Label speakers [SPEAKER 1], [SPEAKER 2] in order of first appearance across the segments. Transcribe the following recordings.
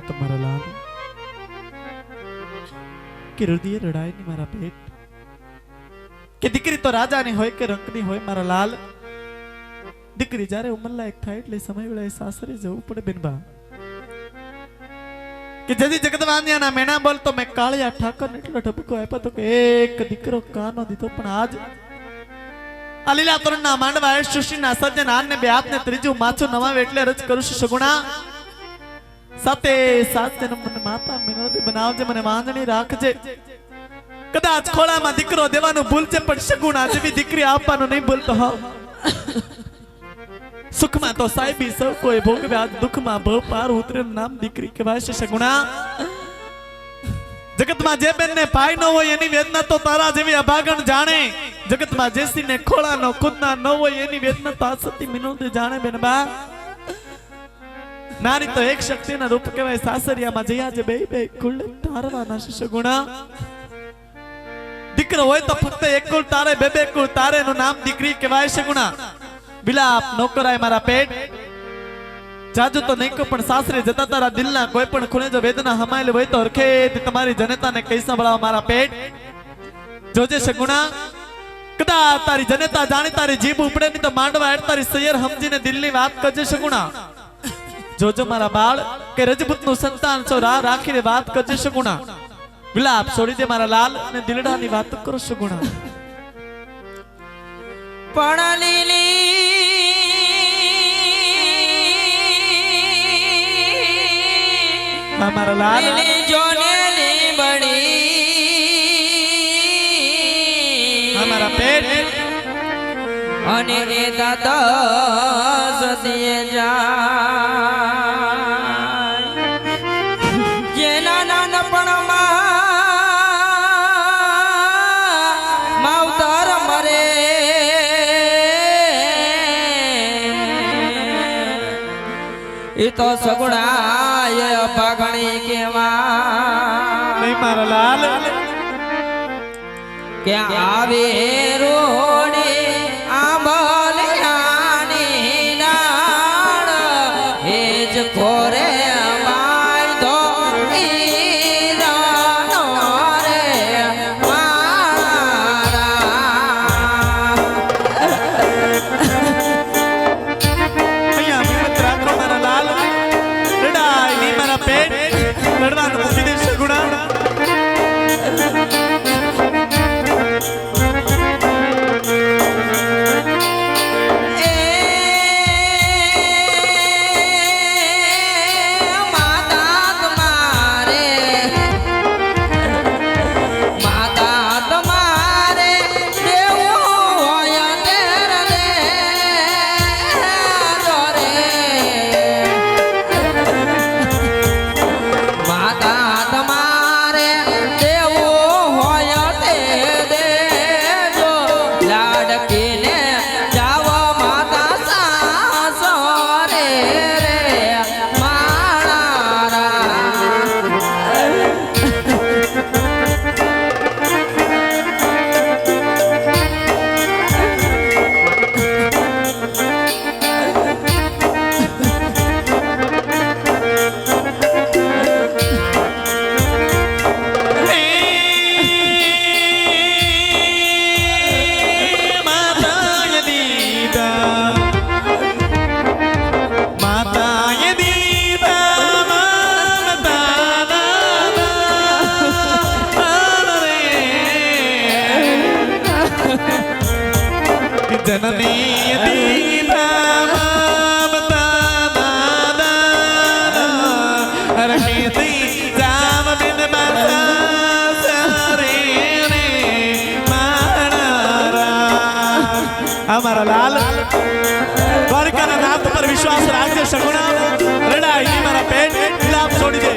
[SPEAKER 1] તમારા લાલ કે હૃદય રડાય ની મારા પેટ કે દીકરી તો રાજાની હોય કે રંકની હોય મારા લાલ દીકરી જ્યારે ઉંમરલાયક થાય એટલે સમય વેળાએ સાસરે જવું પડે બેનબા કે જદી જગતવાન્યાના મેણા બોલ તો મેં કાળિયા ઠાકરને એટલો ઠપકો આપ્યો તો કે એક દીકરો કાનો દીધો પણ આજ આ લીલા તોરણના માંડવા એ સૃષ્ટિના સર્જન આને બે હાથને ત્રીજું માછું નવાવે એટલે રજ કરું છું સગુણા સાતે સાત જન્મ મને માતા મિનોતી બનાવજે મને વાંજણી રાખજે કદાચ ખોળામાં દીકરો દેવાનું ભૂલજે પણ સગુણા જેવી દીકરી આપવાનું નહીં ભૂલતો હા સુખમાં તો સાહેબી સૌ કોઈ ભોગવે આજ દુઃખમાં ભવ પાર ઉતરે નામ દીકરી કહેવાય છે સગુણા જગતમાં જે બેનને પાય ન હોય એની વેદના તો તારા જેવી અભાગણ જાણે જગતમાં જેસીને ખોળાનો ખુદના ન હોય એની વેદના તો સતી મિનોતી જાણે બેનબા નારી તો એક શક્તિના રૂપ કહેવાય સાસરિયામાં જયા જે બે બે કુળ તારવાના છે સગુણા દીકરો હોય તો ફક્ત એક કુળ તારે બે બે કુળ તારે નું નામ દીકરી કહેવાય સગુણા વિલાપ નો કરાય મારા પેટ જાજુ તો નહીં કો પણ સાસરે જતા તારા દિલના કોઈ પણ ખૂણે જો વેદના હમાયેલી હોય તો હરખેથી તમારી જનતાને કઈ સંભળાવ મારા પેટ જોજે સગુણા કદાચ તારી જનતા જાણી તારી જીભ ઉપડે ની તો માંડવા એડ તારી સૈયર સમજીને દિલની વાત કરજે સગુણા જોજો મારા બાળ કે રજપૂત નું સંતાન છો રાખીને વાત કરજે સગુણા વિલાપ છોડી દે મારા લાલ અને દિલડાની વાત કરો સગુણા
[SPEAKER 2] પણ લીલી
[SPEAKER 1] મારા લાલ
[SPEAKER 2] જોને બડી
[SPEAKER 1] મારા પેટ
[SPEAKER 2] અને એ દાદા સદીએ જાય જેના નાનપણમાં માવતર મરે એ તો સગુણાય અભાગણી કેવા
[SPEAKER 1] નહીં મારા લાલ
[SPEAKER 2] કે આવે રોડે આંબલિયાની નાળ એ જ ખોરે વાયદો ઈરાનો રે મારા
[SPEAKER 1] અહીંયા હિંમત રાખો મારા લાલ લડાઈ નહીં મારા પેટ લડવાનું મૂકી દે સગુણા जननी दीदा ममता दादा रखती जाम बिन माता सारे रे मारा हमारा लाल द्वारकाના નાથ પર વિશ્વાસ રાખજે સગુણા રડાઈ મારા પેટ વિલાપ છોડી દે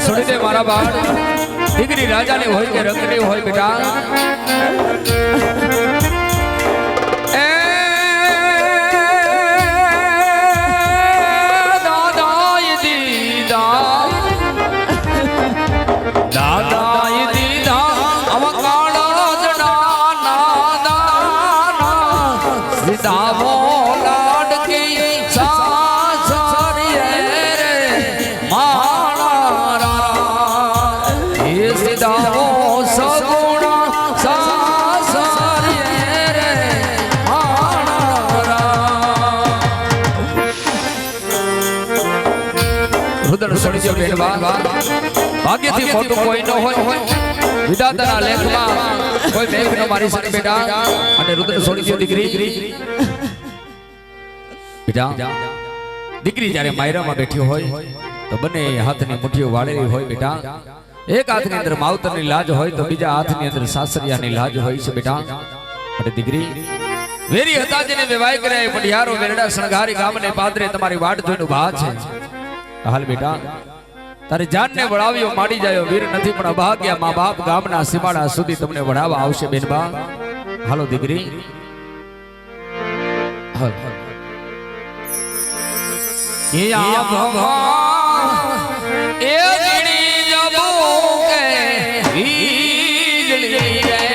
[SPEAKER 3] છોડી દે મારા બાળ દીકરી રાજાની હોય કે રંગની હોય બેટા એ દાદાઈ દીદા દાદાઈ દીદા અવકાળ જડા નાદાના સીધાવો લાડકી સાસરીએ રે માણારા એ સીધાવો સગુણા સાસરીએ રે માણારા રુદન સડી જો બેનવા ભાગ્યથી મોટું કોઈ ન હોય વિધાતાના લેખમાં કોઈ મેઘ ન મારી શકે બેટા અને રુદ્ર છોડી દે દીકરી બેટા દીકરી જ્યારે માયરામાં બેઠી હોય તો બંને હાથની મુઠ્ઠીઓ વાળેલી હોય બેટા એક હાથની અંદર માવતરની લાજ હોય તો બીજા હાથની અંદર સાસરિયાની લાજ હોય છે બેટા અને દીકરી વેરી હતા જેને વિવાહ કર્યા એ પઢિયારો વેરડા શણગારી ગામને પાદરે તમારી વાટ જોઈને ઊભા છે હાલ બેટા તારી જાનને વળાવ્યો માડી જાયો વીર નથી પણ અભાગ્યા મા બાપ ગામના સીમાડા સુધી તમને વળાવવા આવશે બેનબા હાલો દીકરી હાલ એ આ ભગવાન એ ગણી જબો કે વીજળી રે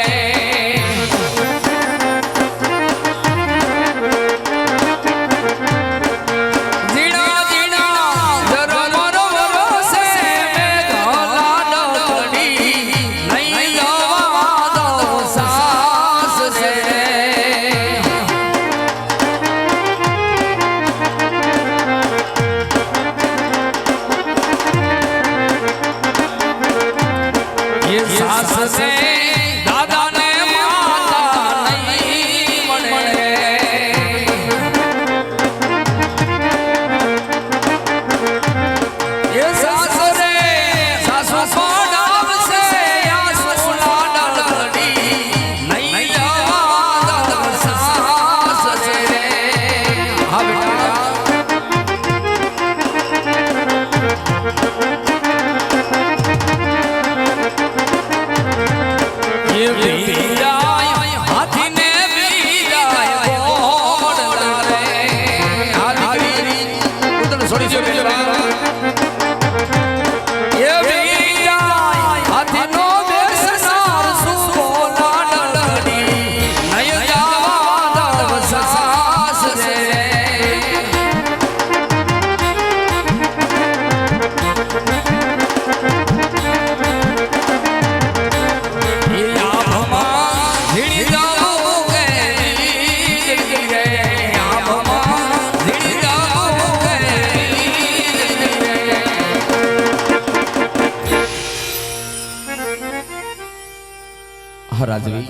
[SPEAKER 3] રાજવી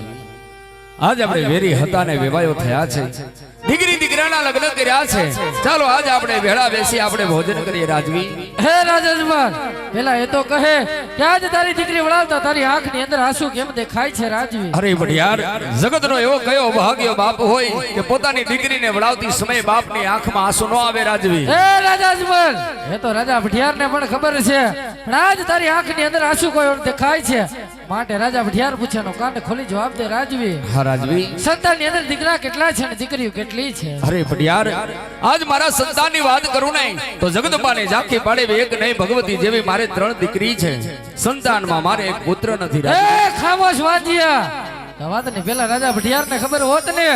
[SPEAKER 3] આજ આપણે વેરી હતા ને વિવાયો થયા છે દીકરી દીકરાના લગ્ન કર્યા છે ચાલો આજ આપણે ભેળા બેસી આપણે ભોજન કરીએ રાજવી
[SPEAKER 2] હે રાજજમાન પેલા એ તો કહે કે આજ તારી દીકરી વળાવતા તારી આંખની અંદર આંસુ કેમ દેખાય છે રાજવી
[SPEAKER 3] અરે ભડિયાર જગતનો એવો કયો ભાગ્ય બાપ હોય કે પોતાની દીકરીને વળાવતી સમયે બાપની આંખમાં આંસુ ન આવે રાજવી
[SPEAKER 2] હે રાજજમાન એ તો રાજા ભટિયારને પણ ખબર છે પણ આજ તારી આંખની અંદર આંસુ કોઈ દેખાય છે માટે રાજા ભટિયાર પૂછ્યાનો કાન ખોલી જવાબ દે રાજવી
[SPEAKER 3] હા રાજવી
[SPEAKER 2] સંતાનની અંદર દીકરા કેટલા છે અને દીકરીઓ કેટલી છે
[SPEAKER 3] અરે ભટિયાર આજ મારા સંતાનની વાત કરું નહીં તો જગદંબાને ઝાંખી પાડે એક નહીં ભગવતી જેવી મારે 3 દીકરી છે સંતાનમાં મારે એક પુત્ર નથી
[SPEAKER 2] એ ખામોશ વાંજિયા વાત ને પેલા રાજા ભટિયારને ખબર હોત ને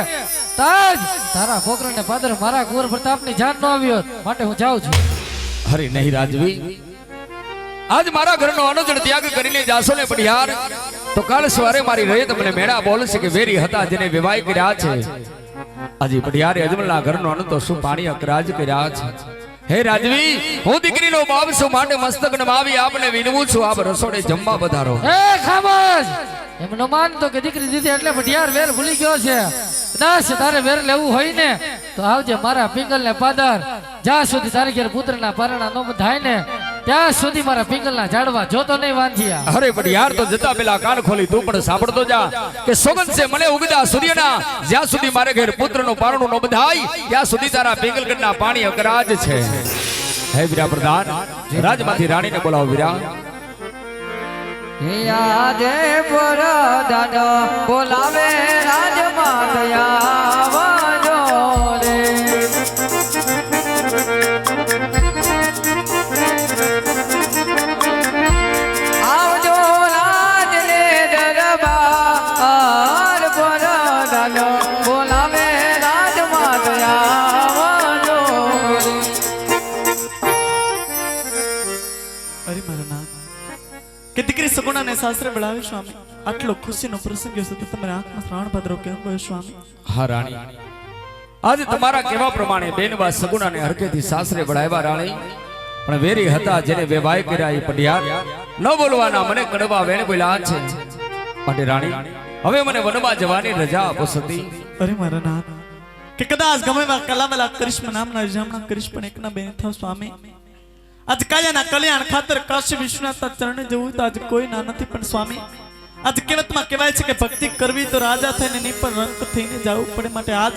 [SPEAKER 2] તાજ તારા છોકરાને પાદર મારા કુંવર પ્રતાપની જાન ન આવ્યો માટે હું જાઉં છું
[SPEAKER 3] અરે નહીં રાજવી આજ મારા ઘરનો અનજળ ત્યાગ કરીને જાશો ને ભટિયાર તો કાલ સવારે મારી રયત મને મેળા બોલશે કે વેરી હતા જેને વિવાહ કર્યા છે આજે ભટિયારે અજમલના ઘરનો અનંત તો શું પાણી અકરાજ કર્યા છે હે રાજવી હું દીકરીનો બાપ છું માટે મસ્તક નમાવી આપને વિનવું છું આપ રસોડે જમવા પધારો
[SPEAKER 2] એ ખામોશ એમનો માનતો કે દીકરી દીધી એટલે ભટિયાર વેર ભૂલી ગયો છે કદાચ તારે વેર લેવું હોય ને તો આવજે મારા પિંગલ ને પાદર જ્યાં સુધી તારે ઘેર પુત્રના પરણા નો બધાય ને ત્યાં સુધી મારા પિંગલના ઝાડવા જોતો નહીં વાંજિયા
[SPEAKER 3] અરે પણ યાર તો જતા પેલા કાન ખોલી તું પણ સાંભળતો જા કે સોગંદ છે મને ઉગતા સૂર્યના જ્યાં સુધી મારે ઘેર પુત્રનું પારણું ન બધાય ત્યાં સુધી તારા પિંગલગઢના પાણી અકરાજ છે હે વીરા પ્રધાન રાજમાંથી રાણીને બોલાવો વીરા
[SPEAKER 2] યાદે પરદાન બોલાવે રાજમાત આવજો રે આવજો રાજને દરબાર પરદાન બોલાવે રાજમાત આવજો રે
[SPEAKER 1] અરે મારા નાથ કે દીકરી સગુણાને સાસરે બોલાવી સ્વામી આટલો ખુશીનો પ્રસંગ છે તો તમારા આંખમાં શ્રાવણ ભાદરો કેમ ગયો સ્વામી
[SPEAKER 3] હા રાણી આજે તમારા કેવા પ્રમાણે બેનબા સગુણાને હરખેથી સાસરે બોલાવ્યા રાણી પણ વેરી હતા જેને વેવાય કર્યા એ પઢિયાર ન બોલવાના મને કડવા વેણ બોલ્યા છે માટે રાણી હવે મને વનમાં જવાની રજા આપો સતી
[SPEAKER 1] અરે મારા નાથ કે કદાચ ગમે એવા કલાવેલા કરિશ્મ નામના જામના કરિશ્મ પણ એકના બેન થાવ સ્વામી આજ કાયાના કલ્યાણ ખાતર કાશી વિશ્વનાથના ચરણે જવું તો આજ કોઈ ના નથી પણ સ્વામી આજ કહેવતમાં કહેવાય છે કે ભક્તિ કરવી તો રાજા થઈને નહીં પણ રંક થઈને જવું પડે માટે આજ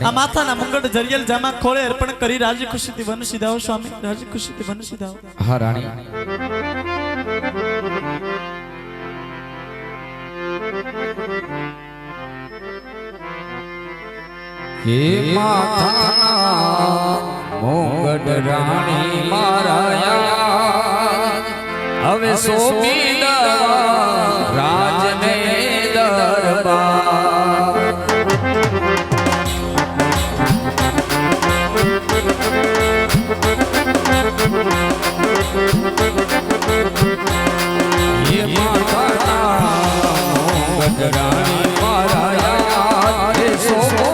[SPEAKER 1] આ માથાના મુંગટ જરિયલ જામા ખોળે અર્પણ કરી રાજી ખુશીથી વન સીધાઓ સ્વામી રાજી ખુશીથી વન સીધાઓ
[SPEAKER 3] હા રાણી હે માથાના મોગડ રાણી મારાયા હવે સોમી રાજને દરબાર હે માથાના મોગડ રાણી મારાયા હે સોમો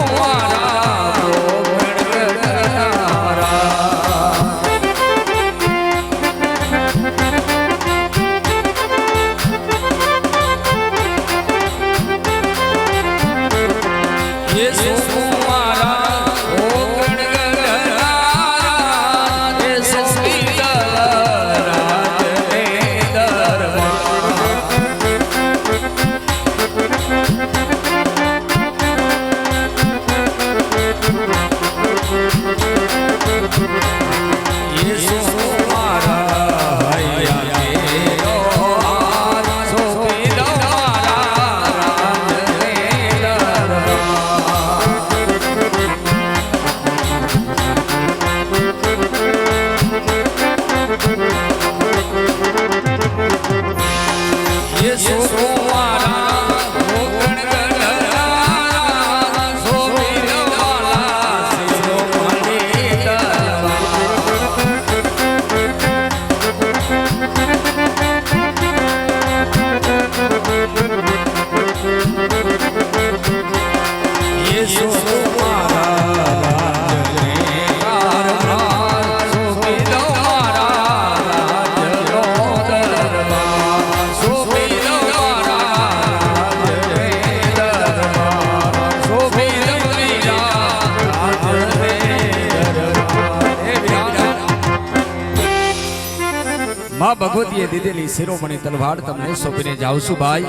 [SPEAKER 3] માં ભગવતીએ દીધેલી શિરોમણી તલવાર તમને સોંપીને જાઉં છું ભાઈ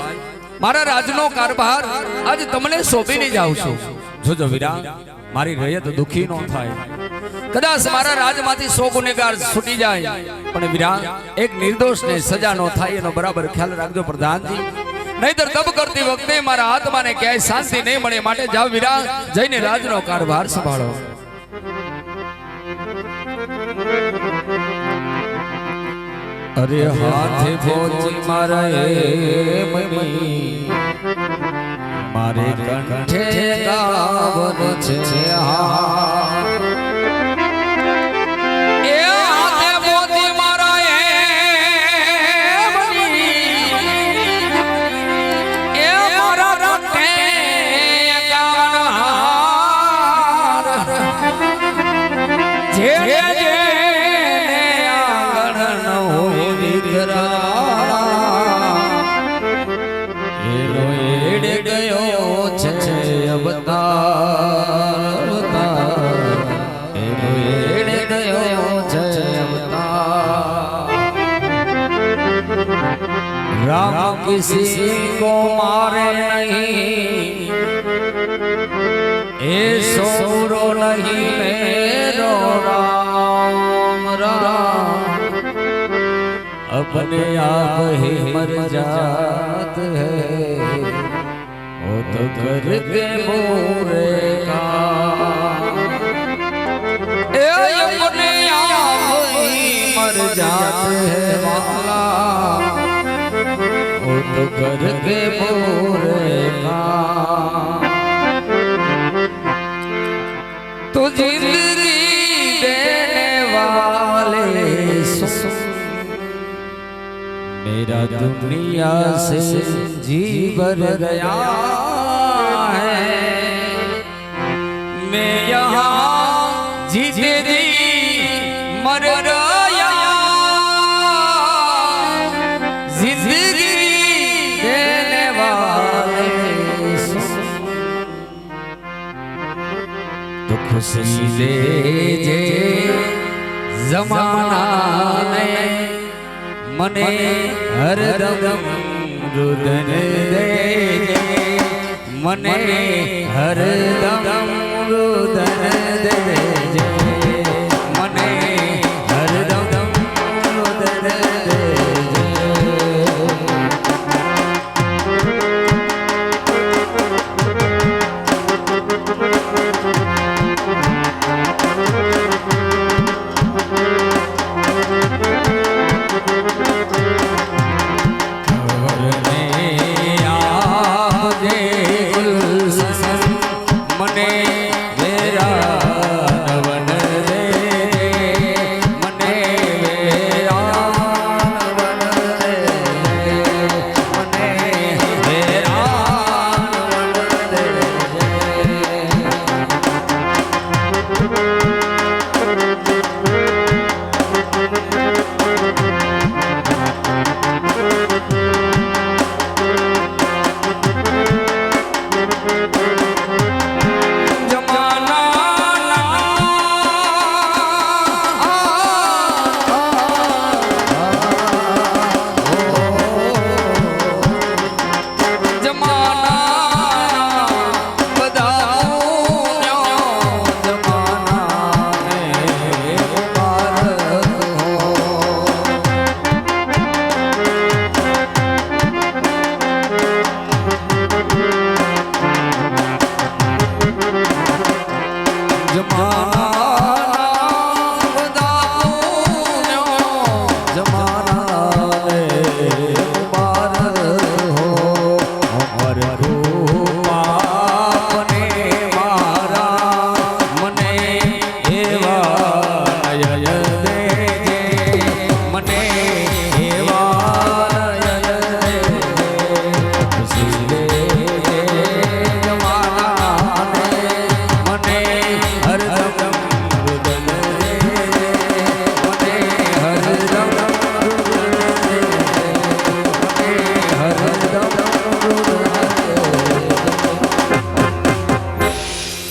[SPEAKER 3] મારા રાજનો કારભાર આજ તમને સોંપીને જાઉં છું જોજો વીરા મારી રયત દુખી ન થાય કદાચ મારા રાજમાંથી 100 ગુનેગાર છૂટી જાય પણ વીરા એક નિર્દોષને સજા ન થાય એનો બરાબર ખ્યાલ રાખજો પ્રધાનજી નહીતર તબ કરતી વખતે મારા આત્માને ક્યાંય શાંતિ નહીં મળે માટે જાવ વીરા જઈને રાજનો કારભાર સંભાળો અરે હાથે પહોંચી મારા મારે કંઠે ગાવન છે એ હાથે પહોંચી મારા એ મારા કંઠે ગાવન જે राम किसी को मारे नहीं ऐसो बुरो नहीं मेरो राम राम अपने आप ही मर जात है वो तो करके मोरे का अपने आप ही मर जात है वाला वो तो करके मोरे का तो जिंदगी देने वाले मेरा दुनिया से जी भर गया है मैं यहाँ जीते जी मर गया जिंदगी देने वाले तो खुशी दे जे जमाना ने मने हरदम रुदन दे मने हरदम